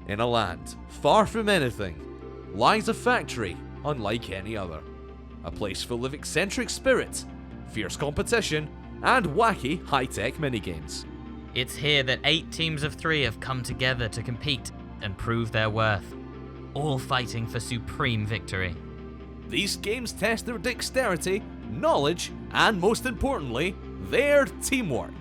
In a land far from anything lies a factory unlike any other. A place full of eccentric spirits, fierce competition, and wacky high-tech minigames. It's here that 8 teams of 3 have come together to compete and prove their worth, all fighting for supreme victory. These games test their dexterity, knowledge, and most importantly, their teamwork.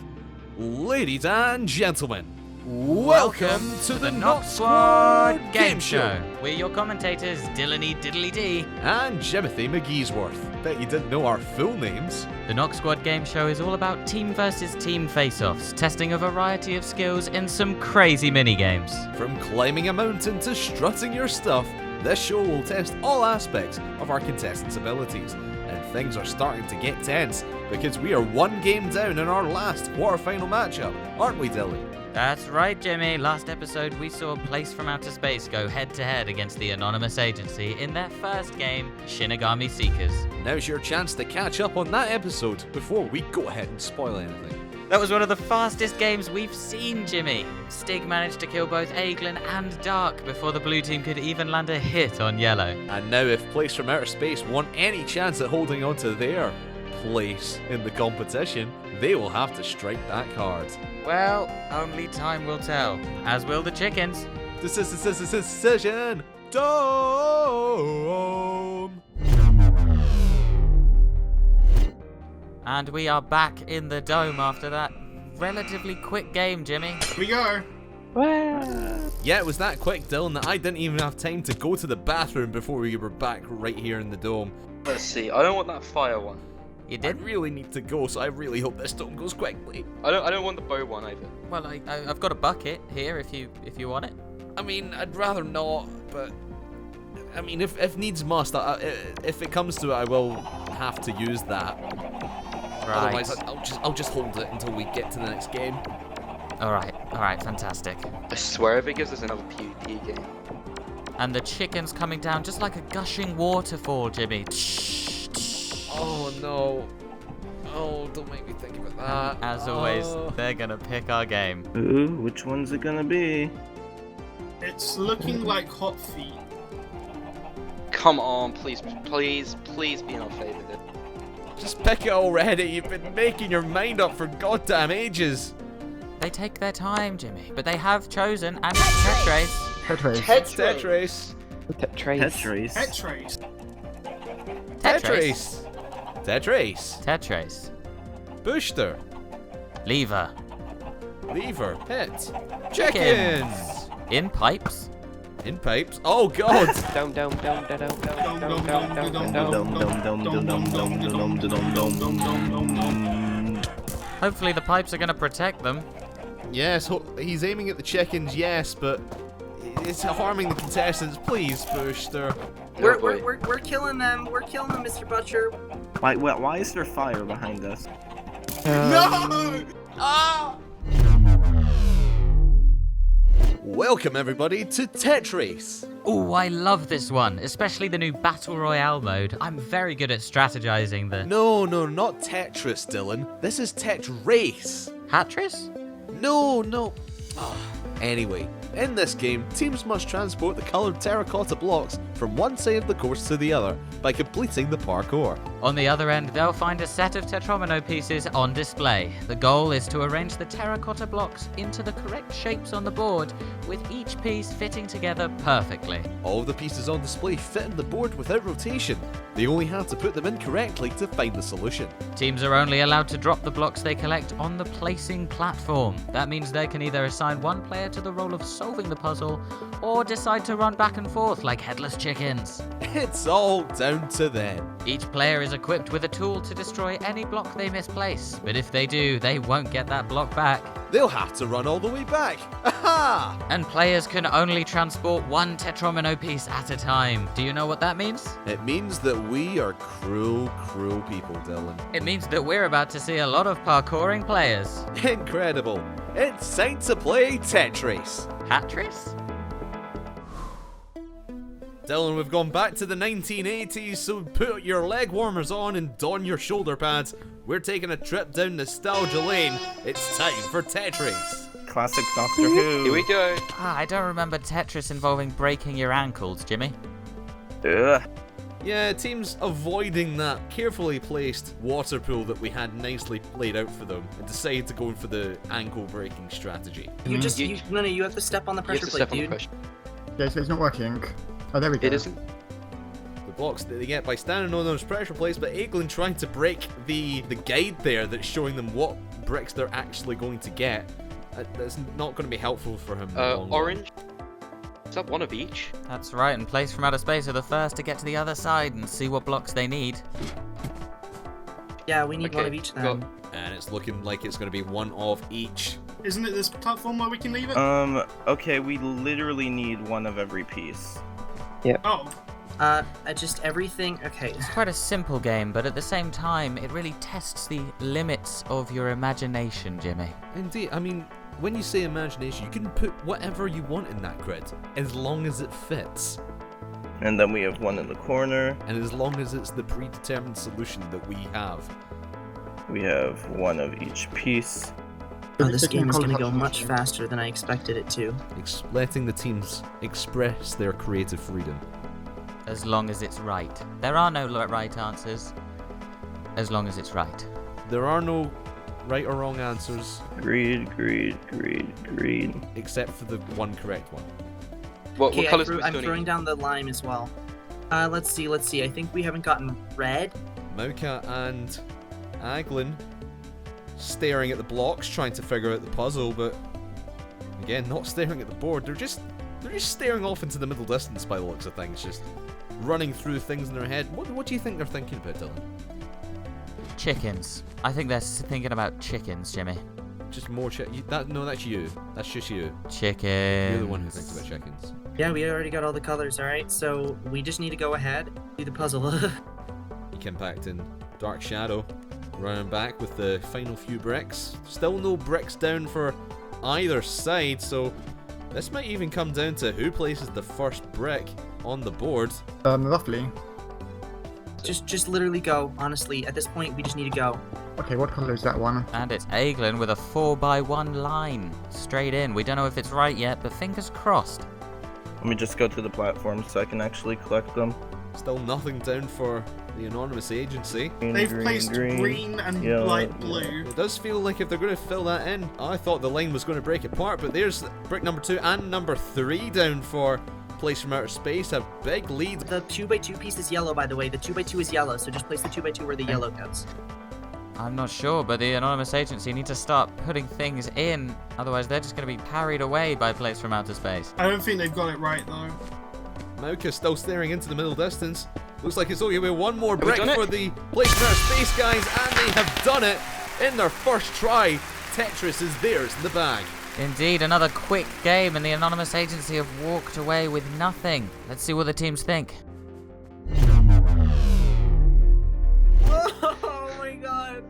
Ladies and gentlemen, welcome to the Noxsquad Gameshow. We're your commentators, Dylan Diddly D and Jimothy McGeesworth. Bet you didn't know our full names. The Noxsquad Gameshow is all about team versus team face-offs, testing a variety of skills in some crazy minigames. From climbing a mountain to strutting your stuff, this show will test all aspects of our contestants' abilities. And things are starting to get tense, because we are one game down in our last quarterfinal matchup, aren't we, Dylan? That's right, Jimmy. Last episode, we saw Plaice from Outer Space go head-to-head against the Anonymous Agency in their first game, Shinigami Seekers. Now's your chance to catch up on that episode before we go ahead and spoil anything. That was one of the fastest games we've seen, Jimmy. Stig managed to kill both Aiglin and Dark before the blue team could even land a hit on yellow. And now if Plaice from Outer Space want any chance at holding on to their place in the competition, they will have to strike that card. Well, only time will tell, as will the chickens. Decision Dome! And we are back in the dome after that relatively quick game, Jimmy. Here we go. Yeah, it was that quick, Dylan, that I didn't even have time to go to the bathroom before we were back right here in the dome. Let's see. I don't want that fire one. You I did? really need to go, so I really hope this dome goes quickly. I don't want the bow one either. Well, I've got a bucket here if you want it. I mean, I'd rather not, but I mean, if needs must, if it comes to it, I will have to use that. Right. Otherwise, I'll just hold it until we get to the next game. All right, fantastic. I swear if it gives us another PvP game. And the chicken's coming down just like a gushing waterfall, Jimmy. Oh no. Oh, don't make me think about that. As always, they're gonna pick our game. Ooh, which one's it gonna be? It's looking like hot feet. Come on, please be in our favour. Just pick it already. You've been making your mind up for goddamn ages. They take their time, Jimmy, but they have chosen, and it's Tetris. Tetris. Tetris. Tetris. Booster. Lever. Hit. Chickens. In pipes. In pipes. Oh god. Hopefully the pipes are going to protect them. Yes, he's aiming at the chickens, yes, but it's harming the contestants. Please, Booster. We're killing them. We're killing them, Mr. Butcher. Why is there fire behind us? No! Ah! Welcome everybody to Tetris. Ooh, I love this one, especially the new Battle Royale mode. I'm very good at strategizing the... No, not Tetris, Dylan. This is Tetris. Hatris? No. Anyway, in this game, teams must transport the coloured terracotta blocks from one side of the course to the other by completing the parkour. On the other end, they'll find a set of tetromino pieces on display. The goal is to arrange the terracotta blocks into the correct shapes on the board, with each piece fitting together perfectly. All of the pieces on display fit in the board without rotation. They only have to put them in correctly to find the solution. Teams are only allowed to drop the blocks they collect on the placing platform. That means they can either assign one player to the role of solving the puzzle, or decide to run back and forth like headless chickens. It's all down to them. Each player is equipped with a tool to destroy any block they misplace, but if they do, they won't get that block back. They'll have to run all the way back. Aha! And players can only transport one tetromino piece at a time. Do you know what that means? It means that we are cruel people, Dylan. It means that we're about to see a lot of parkouring players. Incredible. It's time to play Tetris. Hatris? Dylan, we've gone back to the 1980s, so put your leg warmers on and don your shoulder pads. We're taking a trip down nostalgia lane. It's time for Tetris. Classic Doctor Who. Here we go. I don't remember Tetris involving breaking your ankles, Jimmy. Ugh. Yeah, teams avoiding that carefully placed water pool that we had nicely laid out for them and decided to go in for the ankle breaking strategy. You just You- no, you have to step on the You have pressure to step plate, on the dude. pressure. Yeah, so it's not working. Oh, there we go. It isn't. The blocks that they get by standing on those pressure plates, but Aiglin trying to break the guide there that's showing them what bricks they're actually going to get. That's not going to be helpful for him. in the long run. Orange. Is that one of each? That's right, and Plaice from Outer Space are the first to get to the other side and see what blocks they need. Yeah, we need one Okay, of each go. then. And it's looking like it's going to be one of each. Isn't it this platform where we can leave it? Okay, we literally need one of every piece. Oh, Just everything. Okay. It's quite a simple game, but at the same time, it really tests the limits of your imagination, Jimmy. Indeed, I mean, when you say imagination, you can put whatever you want in that grid, as long as it fits. And then we have one in the corner. And as long as it's the predetermined solution that we have. We have one of each piece. Oh, this game is Technical gonna go touch much machine. faster than I expected it to. Letting the teams express their creative freedom. As long as it's right. There are no right answers. As long as it's right. There are no right or wrong answers, Greed. except for the one correct one. What Okay, colours I'm do we throwing down the lime as well. Let's see. I think we haven't gotten red. Mauka and Aglin staring at the blocks, trying to figure out the puzzle, but again, not staring at the board. They're just staring off into the middle distance by the looks of things, just running through things in their head. What do you think they're thinking about, Dylan? Chickens. I think they're thinking about chickens, Jimmy. Just more no, that's you. That's just you. Chickens. You're the one who thinks about chickens. Yeah, we already got all the colors. All right, so we just need to go ahead, do the puzzle. Ink Impact and Dark Shadow running back with the final few bricks. Still no bricks down for either side, so this might even come down to who places the first brick on the board. Roughly. just literally go. Honestly, at this point, we just need to go. Okay, what color is that one? And it's Aiglin with a 4x1 line. Straight in. We don't know if it's right yet, but fingers crossed. Let me just go to the platform so I can actually collect them. Still nothing down for the anonymous agency. they've placed green and yellow, light blue. It does feel like if they're going to fill that in, I thought the line was going to break apart, but there's brick number 2 and number 3 down for Plaice from Outer Space. A big lead. The 2x2 piece is yellow, by the way. The 2x2 is yellow, so just place the 2x2 where the yellow goes. I'm not sure, but the anonymous agency need to start putting things in. Otherwise, they're just going to be carried away by Plaice from Outer Space. I don't think they've got it right though. Mauka still staring into the middle distance. Looks like it's only going to be one more we brick done it? for the Plaice from Outer Space guys, and they have done it in their first try. Tetris is theirs in the bag. Indeed, another quick game, and the anonymous agency have walked away with nothing. Let's see what the teams think. Oh my god.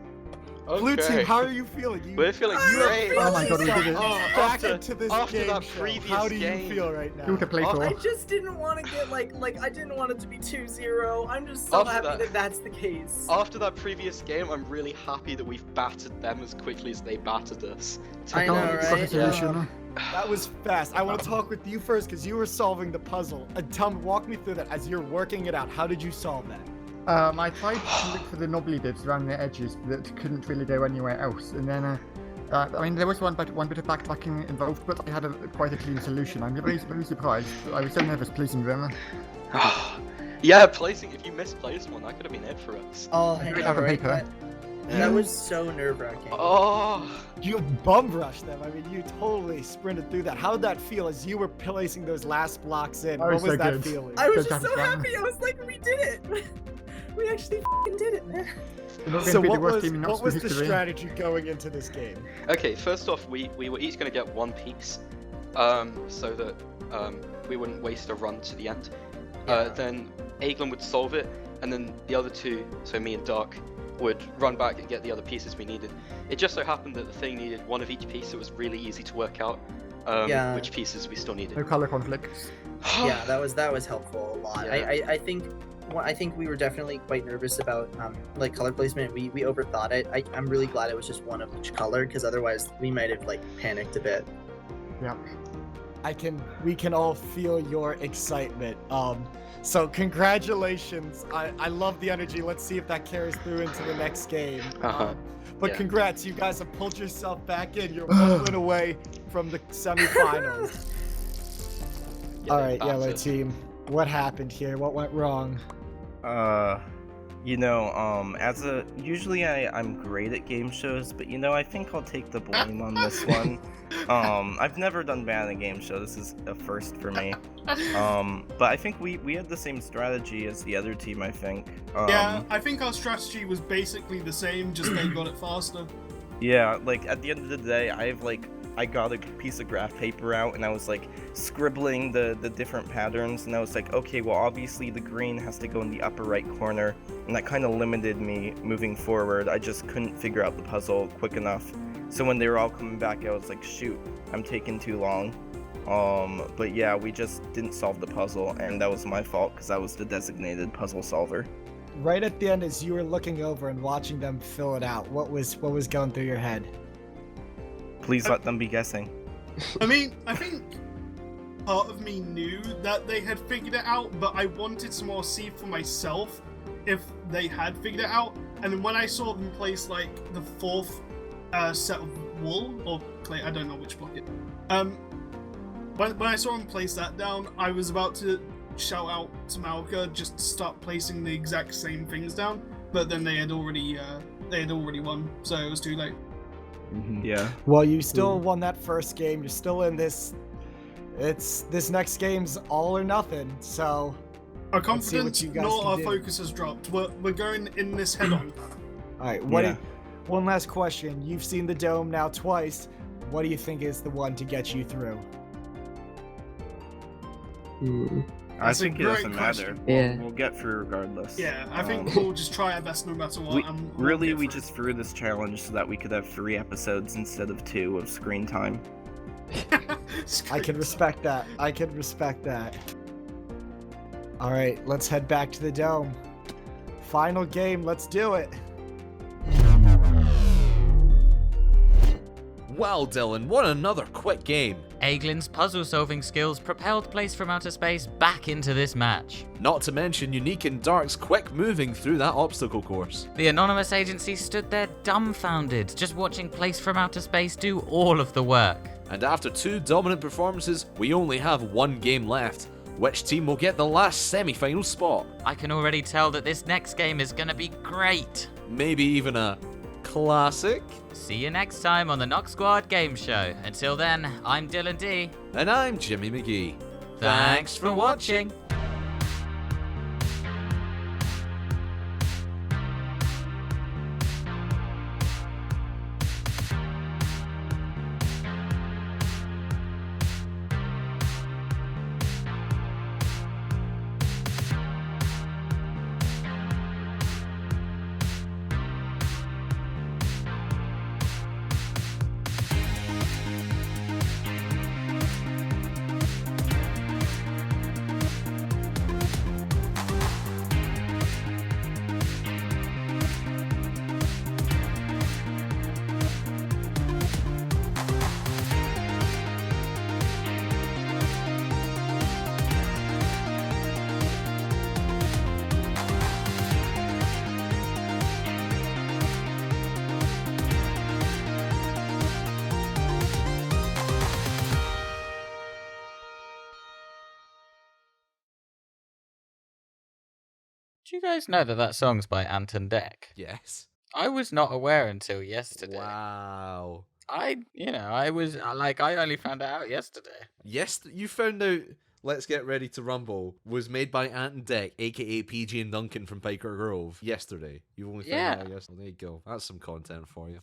Blue team, how are you feeling? We're feeling great. Oh my god, we did it. Back into this after game that show. previous How do game. you feel right now? Do to play for. I just didn't want to get like I didn't want it to be 2-0. I'm just so After happy that- that that's the case. After that previous game, I'm really happy that we've battered them as quickly as they battered us. I know, Got a right? solution. That was fast. I want to talk with you first because you were solving the puzzle. Walk me through that as you're working it out. How did you solve that? I tried to look for the knobbly bits around the edges that couldn't really go anywhere else, and then I mean there was one bit of backtracking involved, but I had quite a clean solution. I'm very surprised. I was so nervous placing them. Yeah, placing. If you misplaced one, that could have been it for us. Oh, I hang have on, a right? paper. That was so nerve-wracking. Oh, You bum rushed them. I mean, you totally sprinted through that. How did that feel as you were placing those last blocks in? Oh, What was so that good. feeling? I was Good just so job, happy. I was like, we did it. We actually f***ing did it, man. We're not going So to be the what worst was, team in what Oxford was the history. strategy going into this game? okay. First off, we were each going to get one piece, so that we wouldn't waste a run to the end. Then Aiglin would solve it, and then the other two, so me and Dark, would run back and get the other pieces we needed. It just so happened that the thing needed one of each piece, so it was really easy to work out Yeah. which pieces we still needed. No colour conflicts. Yeah, that was helpful a lot. Yeah. I think I think we were definitely quite nervous about like color placement. We overthought it. I'm really glad it was just one of each color, because otherwise we might have like panicked a bit. Yeah. We can all feel your excitement. So congratulations. I love the energy. Let's see if that carries through into the next game. But Yeah. congrats, you guys have pulled yourself back in. You're 1 win away from the semifinals. All right, yellow team. What happened here? What went wrong? Usually I'm great at game shows, but I think I'll take the blame on this one. I've never done bad at a game show. This is a first for me. But I think we had the same strategy as the other team, I think. Yeah, I think our strategy was basically the same, just they got it faster. Yeah, like at the end of the day, I got a piece of graph paper out and I was like scribbling the different patterns, and I was like, okay, well obviously the green has to go in the upper right corner, and that kind of limited me moving forward. I just couldn't figure out the puzzle quick enough. So when they were all coming back, I was like, shoot, I'm taking too long. But yeah, we just didn't solve the puzzle, and that was my fault because I was the designated puzzle solver. Right at the end, as you were looking over and watching them fill it out, what was going through your head? Please let them be guessing. I mean, I think part of me knew that they had figured it out, but I wanted to more see for myself if they had figured it out. And then when I saw them place like the fourth set of wool or clay, I don't know which bucket. When I saw them place that down, I was about to shout out to Malka just to start placing the exact same things down, but then they had already won, so it was too late. Yeah. Well, you still won that first game. You're still in this. This next game's all or nothing. So Our let's see what confidence, you guys nor can our do. focus has dropped. We're going in this head on. All right. Yeah. One last question. You've seen the dome now twice. What do you think is the one to get you through? I That's a think it great doesn't question. matter. Yeah. We'll get through regardless. Yeah, I think we'll just try our best no matter what. We just threw this challenge so that we could have 3 episodes instead of 2 of screen time. I can respect that. All right, let's head back to the dome. Final game, let's do it. Wow, Dylan, what another quick game. Aeglin's puzzle-solving skills propelled Plaice from outer space back into this match. Not to mention Unique and Dark's quick moving through that obstacle course. The anonymous agency stood there dumbfounded, just watching Plaice from outer space do all of the work. And after 2 dominant performances, we only have 1 game left. Which team will get the last semi-final spot? I can already tell that this next game is gonna be great. Maybe even a classic? See you next time on the Noxsquad Gameshow. Until then, I'm Dylan D. And I'm Jimmy McGee. Thanks for watching. Do you guys know that that song's by Anton Deck? Yes. I was not aware until yesterday. Wow. I only found it out yesterday. Yes, you found out Let's Get Ready to Rumble was made by Ant and Deck, aka PG and Duncan from Piker Grove, yesterday. You've only found it out yesterday. There you go. That's some content for you.